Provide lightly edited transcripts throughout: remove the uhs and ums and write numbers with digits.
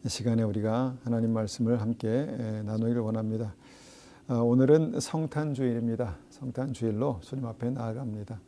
이 시간에 우리가 하나님 말씀을 함께 나누기를 원합니다. 오늘은 성탄주일입니다. 성탄주일로 주님 앞에 나아갑니다.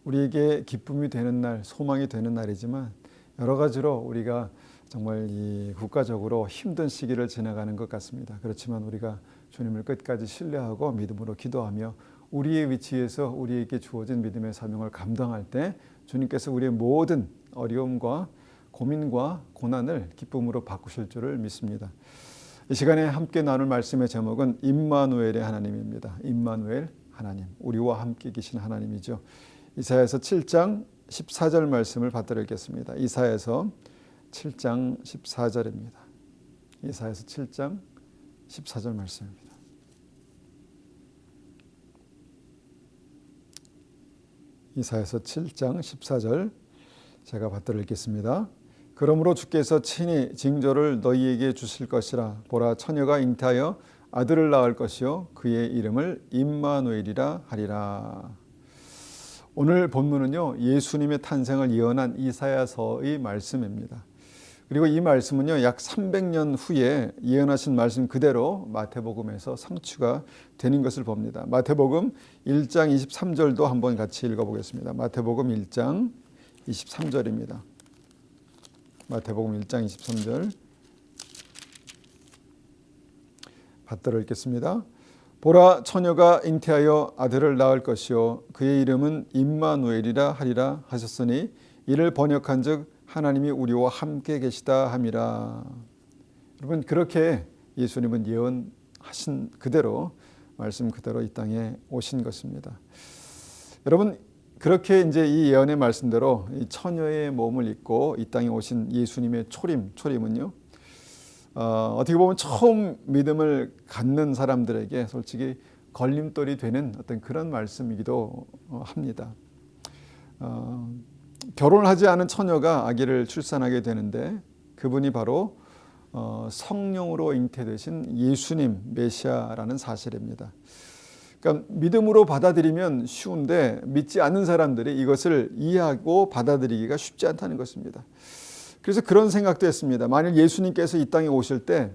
우리에게 기쁨이 되는 날, 소망이 되는 날이지만 여러 가지로 우리가 정말 이 국가적으로 힘든 시기를 지나가는 것 같습니다. 그렇지만 우리가 주님을 끝까지 신뢰하고 믿음으로 기도하며 우리의 위치에서 우리에게 주어진 믿음의 사명을 감당할 때 주님께서 우리의 모든 어려움과 고민과 고난을 기쁨으로 바꾸실 줄을 믿습니다. 이 시간에 함께 나눌 말씀의 제목은 임마누엘의 하나님입니다. 임마누엘 하나님, 우리와 함께 계신 하나님이죠. 이사야서 7장 14절 말씀을 받들어 읽겠습니다. 이사야서 7장 14절입니다. 이사야서 7장 14절 말씀입니다. 이사야서 7장 14절 제가 받들어 읽겠습니다. 그러므로 주께서 친히 징조를 너희에게 주실 것이라. 보라, 처녀가 잉태하여 아들을 낳을 것이요 그의 이름을 임마누엘이라 하리라. 오늘 본문은요, 예수님의 탄생을 예언한 이사야서의 말씀입니다. 그리고 이 말씀은요, 약 300년 후에 예언하신 말씀 그대로 마태복음에서 성취가 되는 것을 봅니다. 마태복음 1장 23절도 한번 같이 읽어보겠습니다. 마태복음 1장 23절입니다. 마태복음 1장 23절 받들어 읽겠습니다. 보라, 처녀가 잉태하여 아들을 낳을 것이요 그의 이름은 임마누엘이라 하리라 하셨으니 이를 번역한즉 하나님이 우리와 함께 계시다 함이라. 여러분, 그렇게 예수님은 예언하신 그대로 말씀 그대로 이 땅에 오신 것입니다. 여러분, 그렇게 이제 이 예언의 말씀대로 이 처녀의 몸을 입고 이 땅에 오신 예수님의 초림은요, 어떻게 보면 처음 믿음을 갖는 사람들에게 솔직히 걸림돌이 되는 어떤 그런 말씀이기도 합니다. 결혼을 하지 않은 처녀가 아기를 출산하게 되는데 그분이 바로 성령으로 잉태되신 예수님 메시아라는 사실입니다. 그러니까 믿음으로 받아들이면 쉬운데 믿지 않는 사람들이 이것을 이해하고 받아들이기가 쉽지 않다는 것입니다. 그래서 그런 생각도 했습니다. 만일 예수님께서 이 땅에 오실 때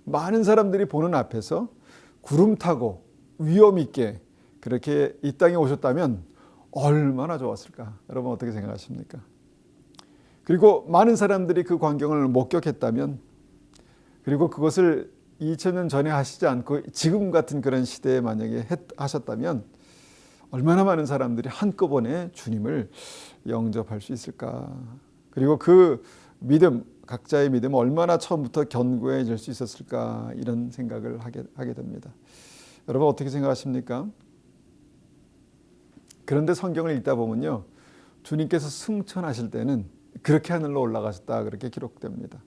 많은 사람들이 보는 앞에서 구름 타고 위엄 있게 그렇게 이 땅에 오셨다면 얼마나 좋았을까? 여러분 어떻게 생각하십니까? 그리고 많은 사람들이 그 광경을 목격했다면, 그리고 그것을 2000년 전에 하시지 않고 지금 같은 그런 시대에 만약에 하셨다면 얼마나 많은 사람들이 한꺼번에 주님을 영접할 수 있을까? 그리고 그 믿음, 각자의 믿음 얼마나 처음부터 견고해질 수 있었을까? 이런 생각을 하게 됩니다. 여러분 어떻게 생각하십니까? 그런데 성경을 읽다 보면요, 주님께서 승천하실 때는 그렇게 하늘로 올라가셨다 그렇게 기록됩니다.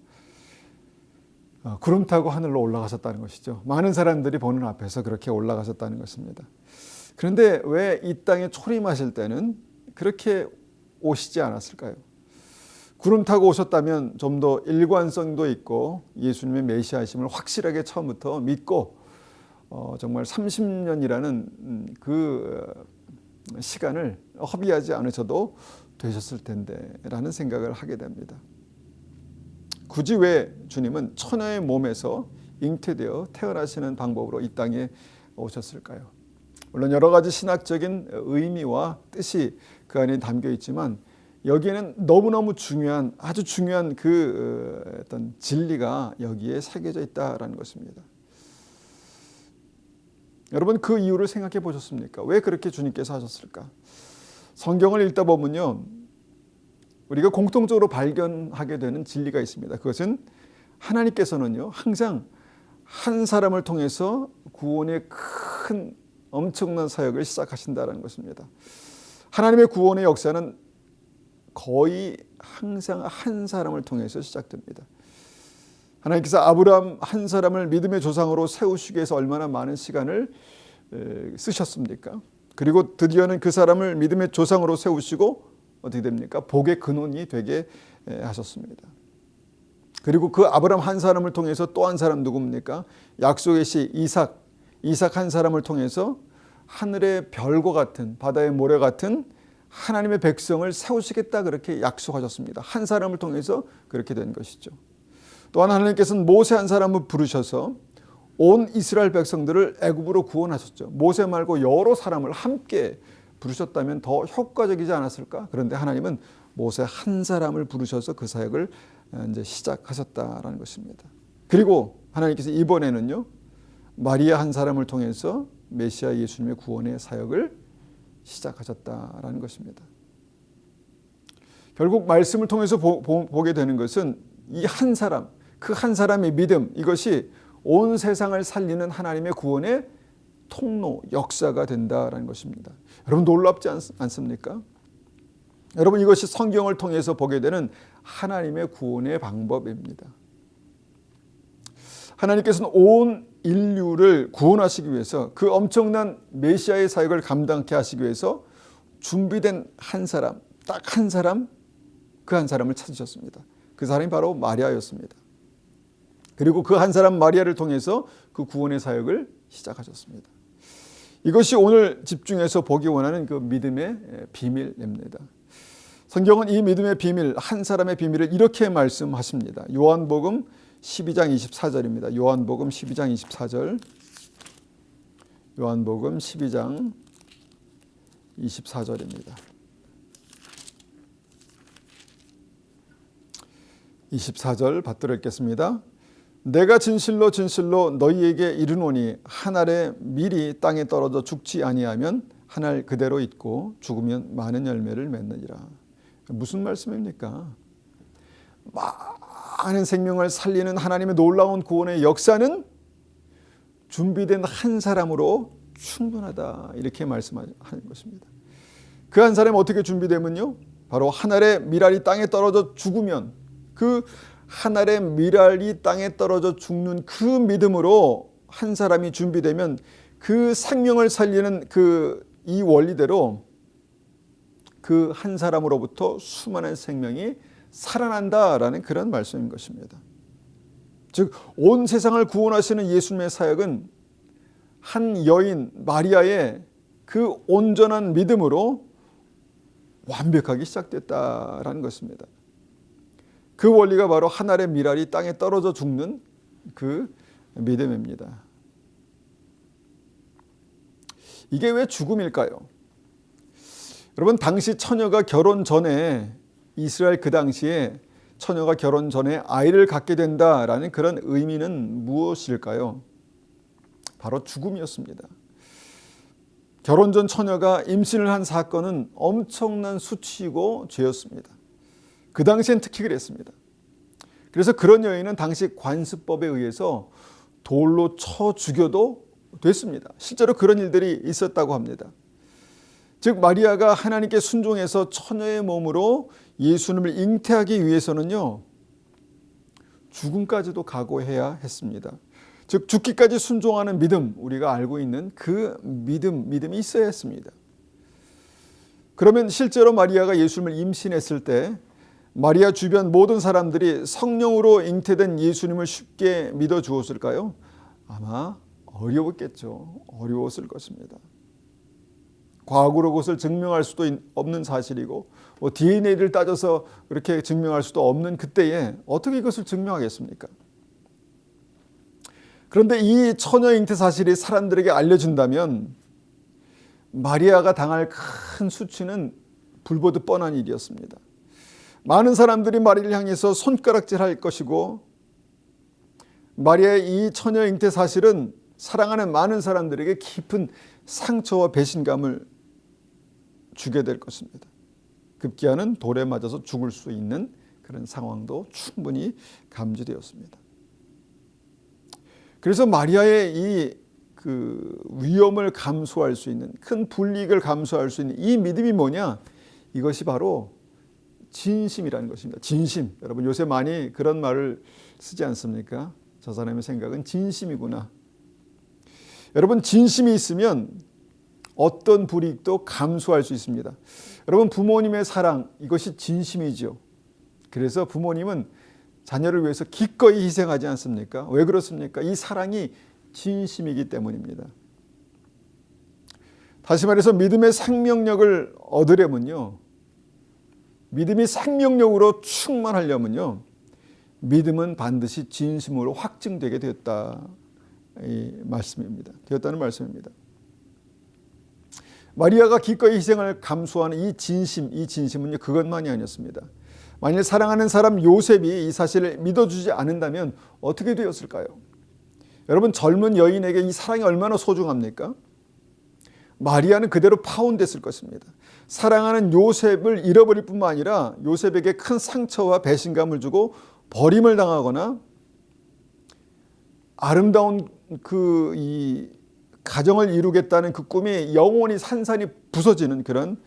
구름 타고 하늘로 올라가셨다는 것이죠. 많은 사람들이 보는 앞에서 그렇게 올라가셨다는 것입니다. 그런데 왜 이 땅에 초림하실 때는 그렇게 오시지 않았을까요? 구름 타고 오셨다면 좀 더 일관성도 있고 예수님의 메시아심을 확실하게 처음부터 믿고 정말 30년이라는 그 시간을 허비하지 않으셔도 되셨을 텐데 라는 생각을 하게 됩니다. 굳이 왜 주님은 처녀의 몸에서 잉태되어 태어나시는 방법으로 이 땅에 오셨을까요? 물론 여러 가지 신학적인 의미와 뜻이 그 안에 담겨 있지만 여기에는 너무너무 중요한, 아주 중요한 그 어떤 진리가 여기에 새겨져 있다라는 것입니다. 여러분 그 이유를 생각해 보셨습니까? 왜 그렇게 주님께서 하셨을까? 성경을 읽다 보면요, 우리가 공통적으로 발견하게 되는 진리가 있습니다. 그것은 하나님께서는요, 항상 한 사람을 통해서 구원의 큰 엄청난 사역을 시작하신다는 것입니다. 하나님의 구원의 역사는 거의 항상 한 사람을 통해서 시작됩니다. 하나님께서 아브라함 한 사람을 믿음의 조상으로 세우시기 위해서 얼마나 많은 시간을 쓰셨습니까? 그리고 드디어는 그 사람을 믿음의 조상으로 세우시고 어떻게 됩니까? 복의 근원이 되게 하셨습니다. 그리고 그 아브라함 한 사람을 통해서 또 한 사람 누굽니까? 약속의 씨 이삭 한 사람을 통해서 하늘의 별과 같은, 바다의 모래 같은 하나님의 백성을 세우시겠다 그렇게 약속하셨습니다. 한 사람을 통해서 그렇게 된 것이죠. 또한 하나님께서는 모세 한 사람을 부르셔서 온 이스라엘 백성들을 애굽으로 구원하셨죠. 모세 말고 여러 사람을 함께 부르셨다면 더 효과적이지 않았을까? 그런데 하나님은 모세 한 사람을 부르셔서 그 사역을 이제 시작하셨다라는 것입니다. 그리고 하나님께서 이번에는요, 마리아 한 사람을 통해서 메시아 예수님의 구원의 사역을 시작하셨다라는 것입니다. 결국 말씀을 통해서 보게 되는 것은 이 한 사람, 그 한 사람의 믿음, 이것이 온 세상을 살리는 하나님의 구원의 통로, 역사가 된다라는 것입니다. 여러분 놀랍지 않습니까? 여러분 이것이 성경을 통해서 보게 되는 하나님의 구원의 방법입니다. 하나님께서는 온 인류를 구원하시기 위해서 그 엄청난 메시아의 사역을 감당케 하시기 위해서 준비된 한 사람, 딱 한 사람, 그 한 사람을 찾으셨습니다. 그 사람이 바로 마리아였습니다. 그리고 그 한 사람 마리아를 통해서 그 구원의 사역을 시작하셨습니다. 이것이 오늘 집중해서 보기 원하는 그 믿음의 비밀입니다. 성경은 이 믿음의 비밀, 한 사람의 비밀을 이렇게 말씀하십니다. 요한복음 12장 24절입니다. 요한복음 12장 24절. 요한복음 12장 24절입니다. 24절 받들어 읽겠습니다. 내가 진실로 진실로 너희에게 이르노니 한 알의 밀이 땅에 떨어져 죽지 아니하면 한 알 그대로 있고 죽으면 많은 열매를 맺느니라. 무슨 말씀입니까? 많은 생명을 살리는 하나님의 놀라운 구원의 역사는 준비된 한 사람으로 충분하다, 이렇게 말씀하는 것입니다. 그 한 사람이 어떻게 준비되면요, 바로 한 알의 밀알이 땅에 떨어져 죽으면 그 한 알의 밀알이 땅에 떨어져 죽는 그 믿음으로 한 사람이 준비되면 그 생명을 살리는 이 원리대로 그 한 사람으로부터 수많은 생명이 살아난다라는 그런 말씀인 것입니다. 즉 온 세상을 구원하시는 예수님의 사역은 한 여인 마리아의 그 온전한 믿음으로 완벽하게 시작됐다라는 것입니다. 그 원리가 바로 한 알의 밀알이 땅에 떨어져 죽는 그 믿음입니다. 이게 왜 죽음일까요? 여러분 당시 처녀가 결혼 전에, 이스라엘 그 당시에 처녀가 결혼 전에 아이를 갖게 된다라는 그런 의미는 무엇일까요? 바로 죽음이었습니다. 결혼 전 처녀가 임신을 한 사건은 엄청난 수치이고 죄였습니다. 그 당시엔 특히 그랬습니다. 그래서 그런 여인은 당시 관습법에 의해서 돌로 쳐 죽여도 됐습니다. 실제로 그런 일들이 있었다고 합니다. 즉 마리아가 하나님께 순종해서 처녀의 몸으로 예수님을 잉태하기 위해서는요, 죽음까지도 각오해야 했습니다. 즉 죽기까지 순종하는 믿음, 우리가 알고 있는 그 믿음이 있어야 했습니다. 그러면 실제로 마리아가 예수님을 임신했을 때 마리아 주변 모든 사람들이 성령으로 잉태된 예수님을 쉽게 믿어 주었을까요? 아마 어려웠겠죠. 어려웠을 것입니다. 과거로 그것을 증명할 수도 없는 사실이고 DNA를 따져서 그렇게 증명할 수도 없는 그때에 어떻게 이것을 증명하겠습니까? 그런데 이 처녀 잉태 사실이 사람들에게 알려진다면 마리아가 당할 큰 수치는 불보듯 뻔한 일이었습니다. 많은 사람들이 마리아를 향해서 손가락질할 것이고 마리아의 이 처녀 잉태 사실은 사랑하는 많은 사람들에게 깊은 상처와 배신감을 주게 될 것입니다. 급기야는 돌에 맞아서 죽을 수 있는 그런 상황도 충분히 감지되었습니다. 그래서 마리아의 이 위험을 감수할 수 있는, 큰 불이익을 감수할 수 있는 이 믿음이 뭐냐? 이것이 바로 진심이라는 것입니다. 진심. 여러분 요새 많이 그런 말을 쓰지 않습니까? 저 사람의 생각은 진심이구나. 여러분 진심이 있으면 어떤 불이익도 감수할 수 있습니다. 여러분 부모님의 사랑, 이것이 진심이죠. 그래서 부모님은 자녀를 위해서 기꺼이 희생하지 않습니까? 왜 그렇습니까? 이 사랑이 진심이기 때문입니다. 다시 말해서 믿음의 생명력을 얻으려면요, 믿음이 생명력으로 충만하려면요, 믿음은 반드시 진심으로 확증되게 되었다. 이 말씀입니다. 되었다는 말씀입니다. 마리아가 기꺼이 희생을 감수하는 이 진심은요, 그것만이 아니었습니다. 만일 사랑하는 사람 요셉이 이 사실을 믿어주지 않는다면 어떻게 되었을까요? 여러분, 젊은 여인에게 이 사랑이 얼마나 소중합니까? 마리아는 그대로 파혼됐을 것입니다. 사랑하는 요셉을 잃어버릴 뿐만 아니라 요셉에게 큰 상처와 배신감을 주고 버림을 당하거나 아름다운 이 가정을 이루겠다는 그 꿈이 영원히 산산이 부서지는 그런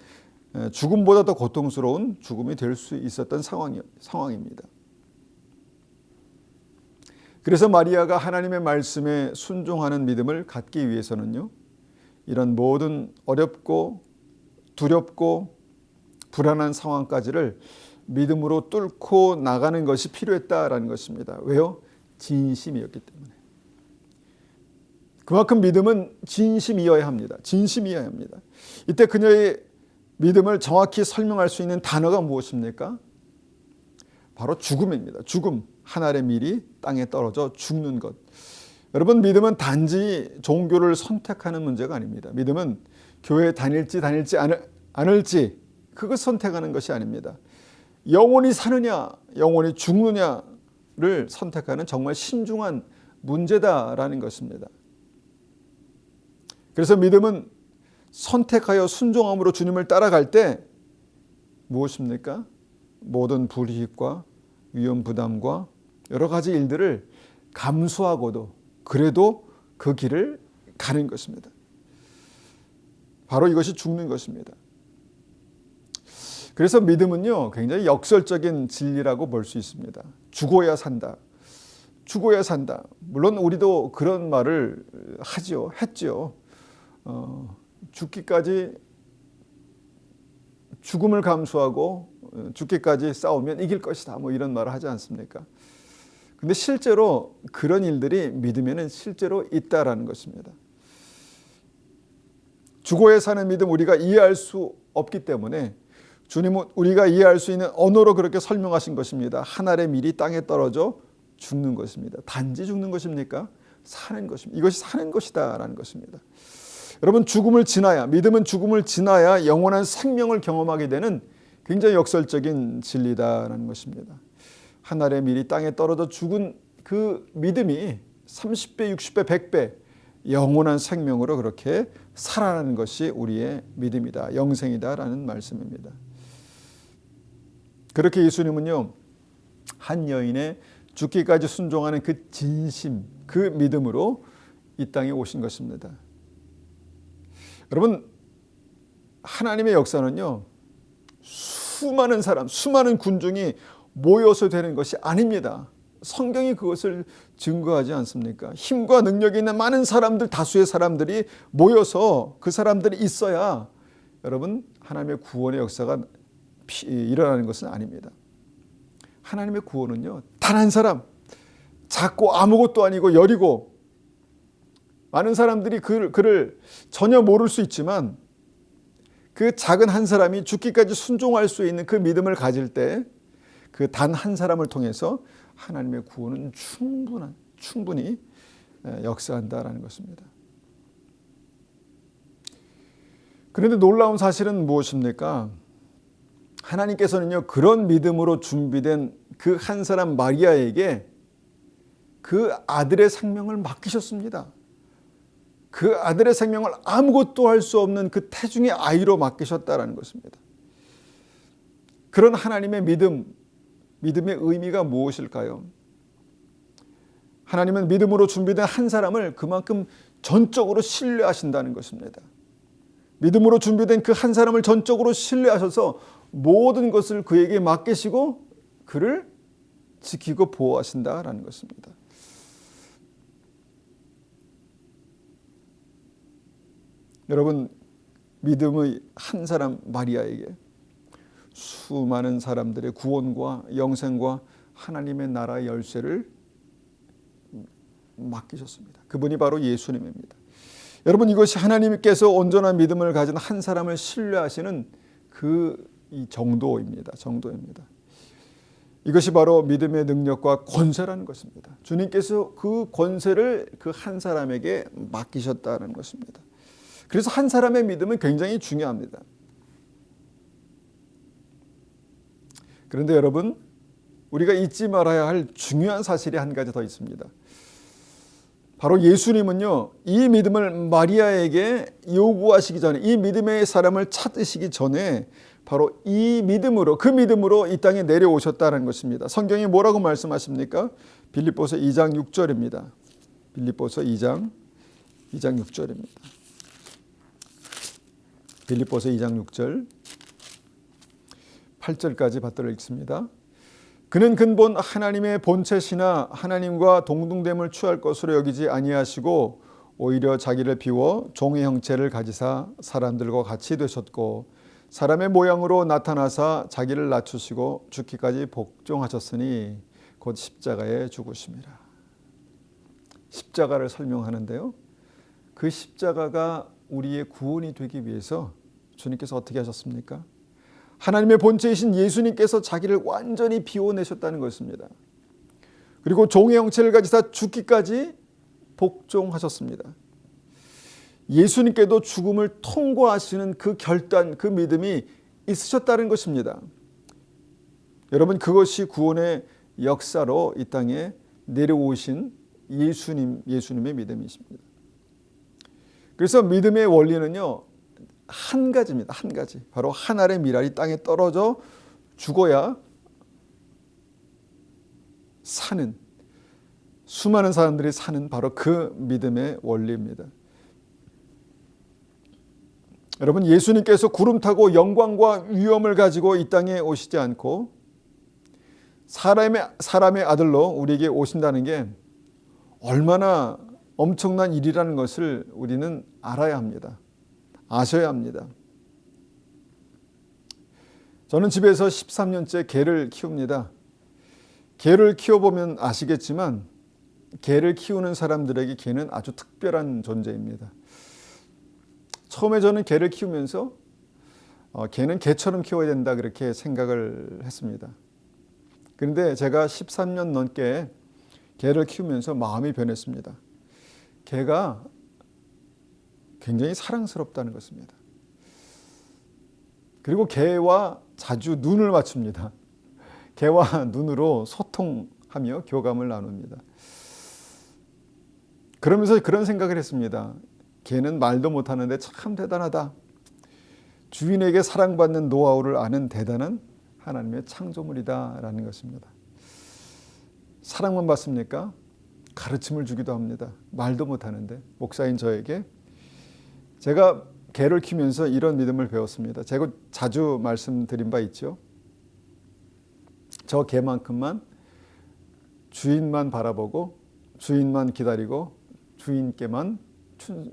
죽음보다 더 고통스러운 죽음이 될 수 있었던 상황입니다. 그래서 마리아가 하나님의 말씀에 순종하는 믿음을 갖기 위해서는요, 이런 모든 어렵고 두렵고 불안한 상황까지를 믿음으로 뚫고 나가는 것이 필요했다라는 것입니다. 왜요? 진심이었기 때문에. 그만큼 믿음은 진심이어야 합니다. 진심이어야 합니다. 이때 그녀의 믿음을 정확히 설명할 수 있는 단어가 무엇입니까? 바로 죽음입니다. 죽음. 한 알의 밀이 땅에 떨어져 죽는 것. 여러분, 믿음은 단지 종교를 선택하는 문제가 아닙니다. 믿음은 교회에 다닐지 않을지 그걸 선택하는 것이 아닙니다. 영원히 사느냐 영원히 죽느냐를 선택하는 정말 신중한 문제다라는 것입니다. 그래서 믿음은 선택하여 순종함으로 주님을 따라갈 때 무엇입니까? 모든 불이익과 위험 부담과 여러 가지 일들을 감수하고도 그래도 그 길을 가는 것입니다. 바로 이것이 죽는 것입니다. 그래서 믿음은요, 굉장히 역설적인 진리라고 볼 수 있습니다. 죽어야 산다. 죽어야 산다. 물론 우리도 그런 말을 했죠. 죽기까지 죽음을 감수하고 죽기까지 싸우면 이길 것이다. 뭐 이런 말을 하지 않습니까? 근데 실제로 그런 일들이 믿음에는 실제로 있다라는 것입니다. 죽어야 사는 믿음 우리가 이해할 수 없기 때문에 주님은 우리가 이해할 수 있는 언어로 그렇게 설명하신 것입니다. 한 알의 밀이 땅에 떨어져 죽는 것입니다. 단지 죽는 것입니까? 사는 것입니다. 이것이 사는 것이다라는 것입니다. 여러분, 믿음은 죽음을 지나야 영원한 생명을 경험하게 되는 굉장히 역설적인 진리다라는 것입니다. 한 알의 밀이 땅에 떨어져 죽은 그 믿음이 30배, 60배, 100배 영원한 생명으로 그렇게 살아나는 것이 우리의 믿음이다, 영생이다라는 말씀입니다. 그렇게 예수님은요, 한 여인의 죽기까지 순종하는 그 진심, 그 믿음으로 이 땅에 오신 것입니다. 여러분, 하나님의 역사는요, 수많은 군중이 모여서 되는 것이 아닙니다. 성경이 그것을 증거하지 않습니까? 힘과 능력이 있는 많은 사람들, 다수의 사람들이 모여서 그 사람들이 있어야 여러분, 하나님의 구원의 역사가 일어나는 것은 아닙니다. 하나님의 구원은요, 단 한 사람, 작고 아무것도 아니고 여리고 많은 사람들이 그를 전혀 모를 수 있지만 그 작은 한 사람이 죽기까지 순종할 수 있는 그 믿음을 가질 때 그 단 한 사람을 통해서 하나님의 구원은 충분히 역사한다라는 것입니다. 그런데 놀라운 사실은 무엇입니까? 하나님께서는요, 그런 믿음으로 준비된 그 한 사람 마리아에게 그 아들의 생명을 맡기셨습니다. 그 아들의 생명을 아무것도 할 수 없는 그 태중의 아이로 맡기셨다라는 것입니다. 그런 하나님의 믿음의 의미가 무엇일까요? 하나님은 믿음으로 준비된 한 사람을 그만큼 전적으로 신뢰하신다는 것입니다. 믿음으로 준비된 그 한 사람을 전적으로 신뢰하셔서 모든 것을 그에게 맡기시고 그를 지키고 보호하신다라는 것입니다. 여러분, 믿음의 한 사람 마리아에게 수많은 사람들의 구원과 영생과 하나님의 나라의 열쇠를 맡기셨습니다. 그분이 바로 예수님입니다. 여러분, 이것이 하나님께서 온전한 믿음을 가진 한 사람을 신뢰하시는 이 정도입니다. 이것이 바로 믿음의 능력과 권세라는 것입니다. 주님께서 그 권세를 그 한 사람에게 맡기셨다는 것입니다. 그래서 한 사람의 믿음은 굉장히 중요합니다. 그런데 여러분, 우리가 잊지 말아야 할 중요한 사실이 한 가지 더 있습니다. 바로 예수님은요, 이 믿음을 마리아에게 요구하시기 전에, 이 믿음의 사람을 찾으시기 전에 바로 이 믿음으로, 그 믿음으로 이 땅에 내려오셨다는 것입니다. 성경이 뭐라고 말씀하십니까? 빌립보서 2장 6절입니다. 빌립보서 2장 6절입니다. 빌립보서 2장 6절 8절까지 받들어 읽습니다. 그는 근본 하나님의 본체시나 하나님과 동등됨을 취할 것으로 여기지 아니하시고 오히려 자기를 비워 종의 형체를 가지사 사람들과 같이 되셨고 사람의 모양으로 나타나사 자기를 낮추시고 죽기까지 복종하셨으니 곧 십자가에 죽으심이라. 십자가를 설명하는데요, 그 십자가가 우리의 구원이 되기 위해서 주님께서 어떻게 하셨습니까? 하나님의 본체이신 예수님께서 자기를 완전히 비워내셨다는 것입니다. 그리고 종의 형체를 가지사 죽기까지 복종하셨습니다. 예수님께도 죽음을 통과하시는 그 결단, 그 믿음이 있으셨다는 것입니다. 여러분, 그것이 구원의 역사로 이 땅에 내려오신 예수님의 믿음이십니다. 그래서 믿음의 원리는요, 한 가지입니다. 한 가지. 바로 한 알의 밀알이 땅에 떨어져 죽어야 사는, 수많은 사람들이 사는 바로 그 믿음의 원리입니다. 여러분, 예수님께서 구름 타고 영광과 위엄을 가지고 이 땅에 오시지 않고 사람의 아들로 우리에게 오신다는 게 얼마나 엄청난 일이라는 것을 우리는 알아야 합니다. 아셔야 합니다. 저는 집에서 13년째 개를 키웁니다. 개를 키워보면 아시겠지만 개를 키우는 사람들에게 개는 아주 특별한 존재입니다. 처음에 저는 개를 키우면서 개는 개처럼 키워야 된다 그렇게 생각을 했습니다. 그런데 제가 13년 넘게 개를 키우면서 마음이 변했습니다. 개가 굉장히 사랑스럽다는 것입니다. 그리고 개와 자주 눈을 맞춥니다. 개와 눈으로 소통하며 교감을 나눕니다. 그러면서 그런 생각을 했습니다. 개는 말도 못하는데 참 대단하다. 주인에게 사랑받는 노하우를 아는 대단한 하나님의 창조물이다라는 것입니다. 사랑만 받습니까? 가르침을 주기도 합니다. 말도 못하는데 목사인 저에게 제가 개를 키우면서 이런 믿음을 배웠습니다. 제가 자주 말씀드린 바 있죠. 저 개만큼만 주인만 바라보고 주인만 기다리고 주인께만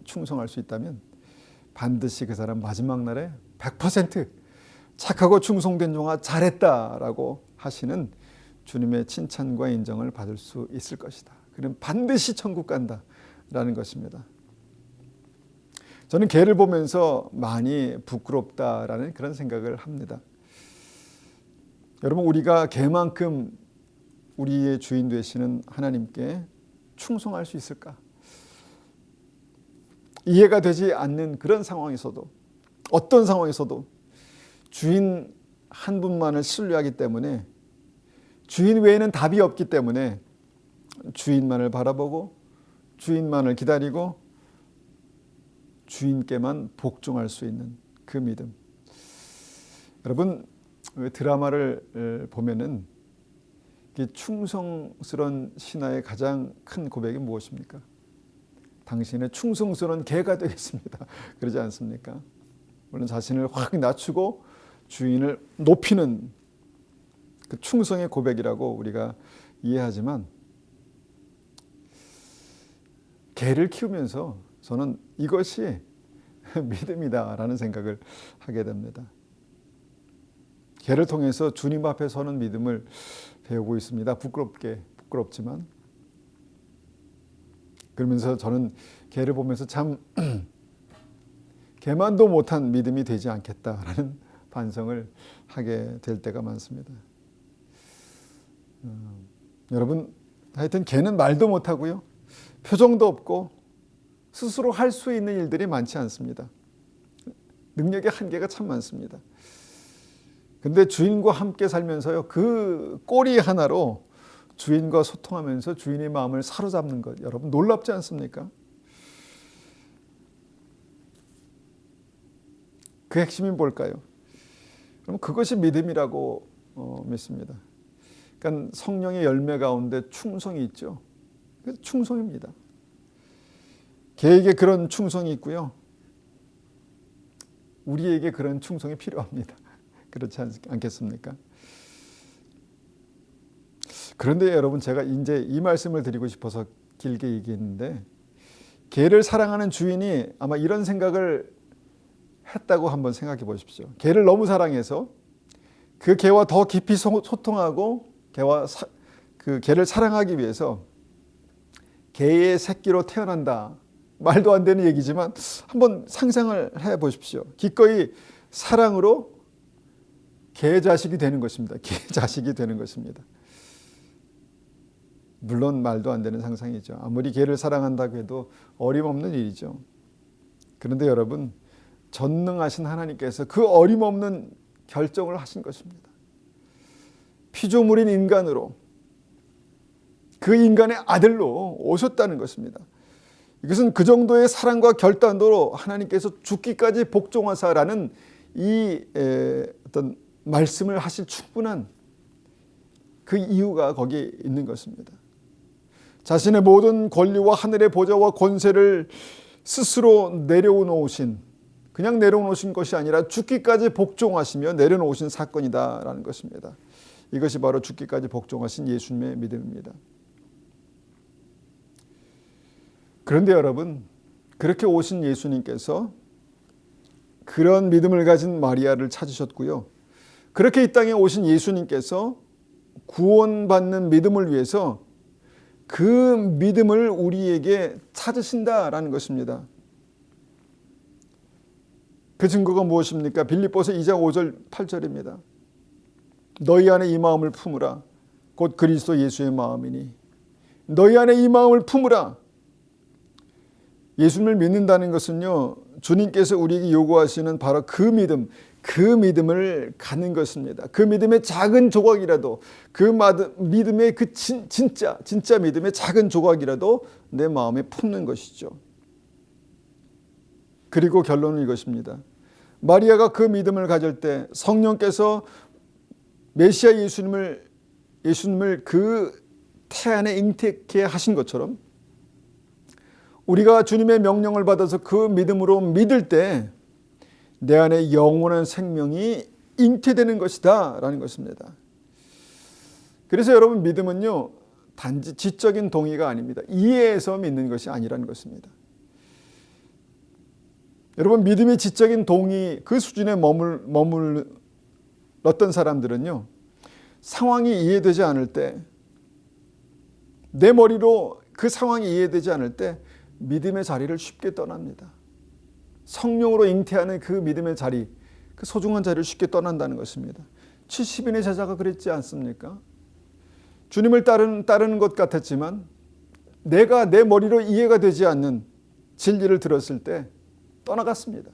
충성할 수 있다면 반드시 그 사람 마지막 날에 100% 착하고 충성된 종아 잘했다라고 하시는 주님의 칭찬과 인정을 받을 수 있을 것이다. 그럼 반드시 천국 간다라는 것입니다. 저는 개를 보면서 많이 부끄럽다라는 그런 생각을 합니다. 여러분, 우리가 개만큼 우리의 주인 되시는 하나님께 충성할 수 있을까? 이해가 되지 않는 그런 상황에서도, 어떤 상황에서도 주인 한 분만을 신뢰하기 때문에, 주인 외에는 답이 없기 때문에 주인만을 바라보고 주인만을 기다리고 주인께만 복종할 수 있는 그 믿음. 여러분, 드라마를 보면은 충성스러운 신하의 가장 큰 고백이 무엇입니까? 당신의 충성스러운 개가 되겠습니다. 그러지 않습니까? 물론 자신을 확 낮추고 주인을 높이는 그 충성의 고백이라고 우리가 이해하지만, 개를 키우면서 저는 이것이 믿음이다라는 생각을 하게 됩니다. 개를 통해서 주님 앞에 서는 믿음을 배우고 있습니다. 부끄럽지만. 그러면서 저는 개를 보면서 참 개만도 못한 믿음이 되지 않겠다라는 반성을 하게 될 때가 많습니다. 여러분 하여튼 걔는 말도 못하고요. 표정도 없고 스스로 할 수 있는 일들이 많지 않습니다. 능력의 한계가 참 많습니다. 근데 주인과 함께 살면서요. 그 꼬리 하나로 주인과 소통하면서 주인의 마음을 사로잡는 것. 여러분 놀랍지 않습니까? 그 핵심이 뭘까요? 그럼 그것이 믿음이라고 믿습니다. 그러니까 성령의 열매 가운데 충성이 있죠. 충성입니다. 걔에게 그런 충성이 있고요. 우리에게 그런 충성이 필요합니다. 그렇지 않겠습니까? 그런데 여러분 제가 이제 이 말씀을 드리고 싶어서 길게 얘기했는데 개를 사랑하는 주인이 아마 이런 생각을 했다고 한번 생각해 보십시오. 개를 너무 사랑해서 그 개와 더 깊이 소통하고 그 개를 사랑하기 위해서 개의 새끼로 태어난다. 말도 안 되는 얘기지만 한번 상상을 해 보십시오. 기꺼이 사랑으로 개 자식이 되는 것입니다. 개 자식이 되는 것입니다. 물론 말도 안 되는 상상이죠. 아무리 개를 사랑한다고 해도 어림없는 일이죠. 그런데 여러분 전능하신 하나님께서 그 어림없는 결정을 하신 것입니다. 피조물인 인간으로 그 인간의 아들로 오셨다는 것입니다. 이것은 그 정도의 사랑과 결단도로 하나님께서 죽기까지 복종하사라는 이 어떤 말씀을 하실 충분한 그 이유가 거기에 있는 것입니다. 자신의 모든 권리와 하늘의 보좌와 권세를 스스로 내려놓으신, 그냥 내려놓으신 것이 아니라 죽기까지 복종하시며 내려놓으신 사건이다라는 것입니다. 이것이 바로 죽기까지 복종하신 예수님의 믿음입니다. 그런데 여러분, 그렇게 오신 예수님께서 그런 믿음을 가진 마리아를 찾으셨고요. 그렇게 이 땅에 오신 예수님께서 구원받는 믿음을 위해서 그 믿음을 우리에게 찾으신다라는 것입니다. 그 증거가 무엇입니까? 빌립보서 2장 5절 8절입니다. 너희 안에 이 마음을 품으라. 곧 그리스도 예수의 마음이니. 너희 안에 이 마음을 품으라. 예수님을 믿는다는 것은요, 주님께서 우리에게 요구하시는 바로 그 믿음을 갖는 것입니다. 그 믿음의 작은 조각이라도, 그 믿음의 그 진짜 믿음의 작은 조각이라도 내 마음에 품는 것이죠. 그리고 결론은 이것입니다. 마리아가 그 믿음을 가질 때 성령께서 메시아 예수님을 그 태안에 잉태케 하신 것처럼 우리가 주님의 명령을 받아서 그 믿음으로 믿을 때 내 안에 영원한 생명이 잉태되는 것이다 라는 것입니다. 그래서 여러분 믿음은요 단지 지적인 동의가 아닙니다. 이해해서 믿는 것이 아니라는 것입니다. 여러분 믿음이 지적인 동의 그 수준에 머물렀던 사람들은요 상황이 이해되지 않을 때 내 머리로 그 상황이 이해되지 않을 때 믿음의 자리를 쉽게 떠납니다. 성령으로 잉태하는 그 믿음의 자리, 그 소중한 자리를 쉽게 떠난다는 것입니다. 70인의 제자가 그랬지 않습니까? 주님을 따르는 것 같았지만 내가 내 머리로 이해가 되지 않는 진리를 들었을 때 떠나갔습니다.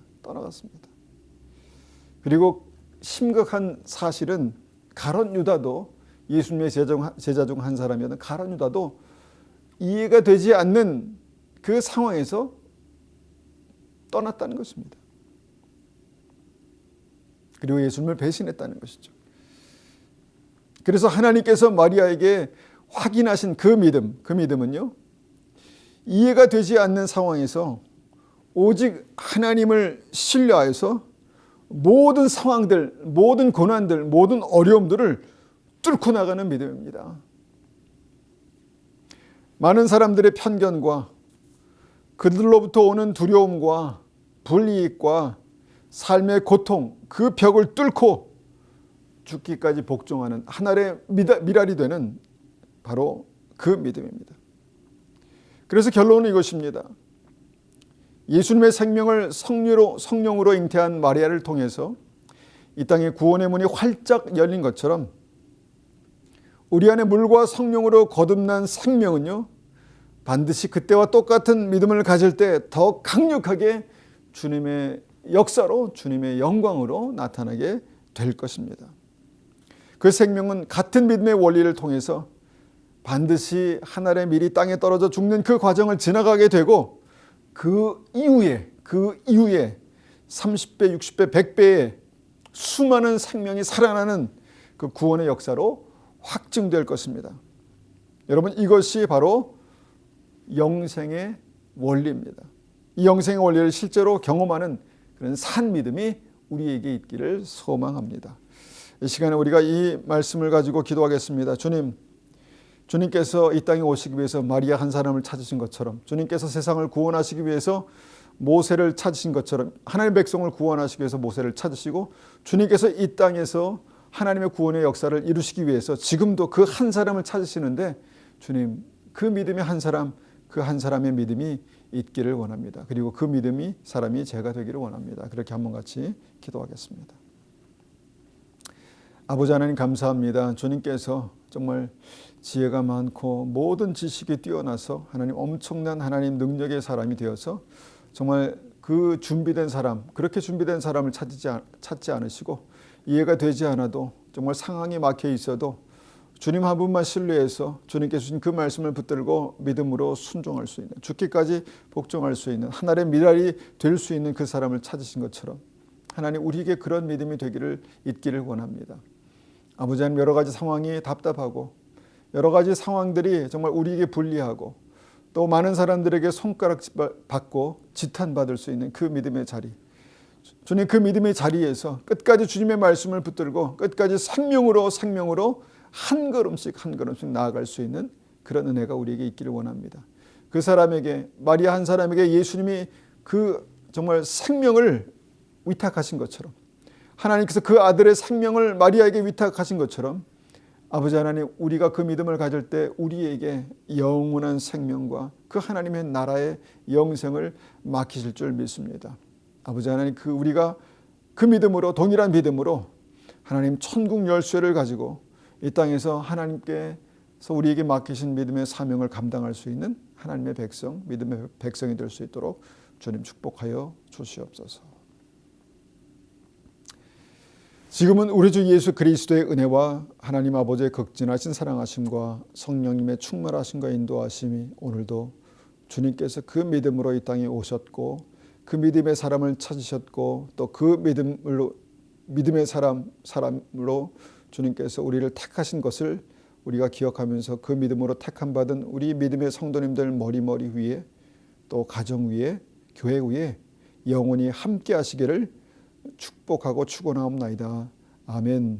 그리고 심각한 사실은 가룟 유다도 예수님의 제자 중 한 사람이었던 가룟 유다도 이해가 되지 않는 그 상황에서 떠났다는 것입니다. 그리고 예수님을 배신했다는 것이죠. 그래서 하나님께서 마리아에게 확인하신 그 믿음은요 이해가 되지 않는 상황에서 오직 하나님을 신뢰하여서 모든 상황들, 모든 고난들, 모든 어려움들을 뚫고 나가는 믿음입니다. 많은 사람들의 편견과 그들로부터 오는 두려움과 불이익과 삶의 고통, 그 벽을 뚫고 죽기까지 복종하는 하나의 미랄이 되는 바로 그 믿음입니다. 그래서 결론은 이것입니다. 예수님의 생명을 성령으로 잉태한 마리아를 통해서 이 땅에 구원의 문이 활짝 열린 것처럼 우리 안에 물과 성령으로 거듭난 생명은요, 반드시 그때와 똑같은 믿음을 가질 때 더 강력하게 주님의 역사로, 주님의 영광으로 나타나게 될 것입니다. 그 생명은 같은 믿음의 원리를 통해서 반드시 한 알의 밀이 땅에 떨어져 죽는 그 과정을 지나가게 되고, 그 이후에 30배, 60배, 100배의 수많은 생명이 살아나는 그 구원의 역사로 확증될 것입니다. 여러분, 이것이 바로 영생의 원리입니다. 이 영생의 원리를 실제로 경험하는 그런 산 믿음이 우리에게 있기를 소망합니다. 이 시간에 우리가 이 말씀을 가지고 기도하겠습니다. 주님께서 이 땅에 오시기 위해서 마리아 한 사람을 찾으신 것처럼, 주님께서 세상을 구원하시기 위해서 모세를 찾으신 것처럼, 하나님의 백성을 구원하시기 위해서 모세를 찾으시고, 주님께서 이 땅에서 하나님의 구원의 역사를 이루시기 위해서 지금도 그 한 사람을 찾으시는데, 주님, 그 믿음의 한 사람, 그 한 사람의 믿음이 있기를 원합니다. 그리고 그 믿음이 사람이 제가 되기를 원합니다. 그렇게 한번 같이 기도하겠습니다. 아버지 하나님, 감사합니다. 주님께서 정말 지혜가 많고 모든 지식이 뛰어나서 하나님 엄청난 하나님 능력의 사람이 되어서 정말 그 준비된 사람, 그렇게 준비된 사람을 찾지 않으시고, 이해가 되지 않아도 정말 상황이 막혀 있어도 주님 한 분만 신뢰해서 주님께 주신 그 말씀을 붙들고 믿음으로 순종할 수 있는, 죽기까지 복종할 수 있는 하나님의 미랄이 될 수 있는 그 사람을 찾으신 것처럼 하나님, 우리에게 그런 믿음이 있기를 원합니다. 아버지 하나님, 여러 가지 상황이 답답하고 여러 가지 상황들이 정말 우리에게 불리하고 또 많은 사람들에게 손가락 받고 지탄받을 수 있는 그 믿음의 자리, 주님, 그 믿음의 자리에서 끝까지 주님의 말씀을 붙들고 끝까지 생명으로 한 걸음씩 나아갈 수 있는 그런 은혜가 우리에게 있기를 원합니다. 그 사람에게, 마리아 한 사람에게 예수님이 그 정말 생명을 위탁하신 것처럼, 하나님께서 그 아들의 생명을 마리아에게 위탁하신 것처럼, 아버지 하나님, 우리가 그 믿음을 가질 때 우리에게 영원한 생명과 그 하나님의 나라의 영생을 맡기실 줄 믿습니다. 아버지 하나님, 우리가 그 믿음으로, 동일한 믿음으로 하나님 천국 열쇠를 가지고 이 땅에서 하나님께서 우리에게 맡기신 믿음의 사명을 감당할 수 있는 하나님의 백성, 믿음의 백성이 될 수 있도록 주님 축복하여 주시옵소서. 지금은 우리 주 예수 그리스도의 은혜와 하나님 아버지의 극진하신 사랑하심과 성령님의 충만하심과 인도하심이 오늘도 주님께서 그 믿음으로 이 땅에 오셨고 그 믿음의 사람을 찾으셨고 또 그 믿음의 사람으로 주님께서 우리를 택하신 것을 우리가 기억하면서 그 믿음으로 택함 받은 우리 믿음의 성도님들 머리 위에 또 가정 위에 교회 위에 영원히 함께 하시기를 축복하고 축원하옵나이다. 아멘.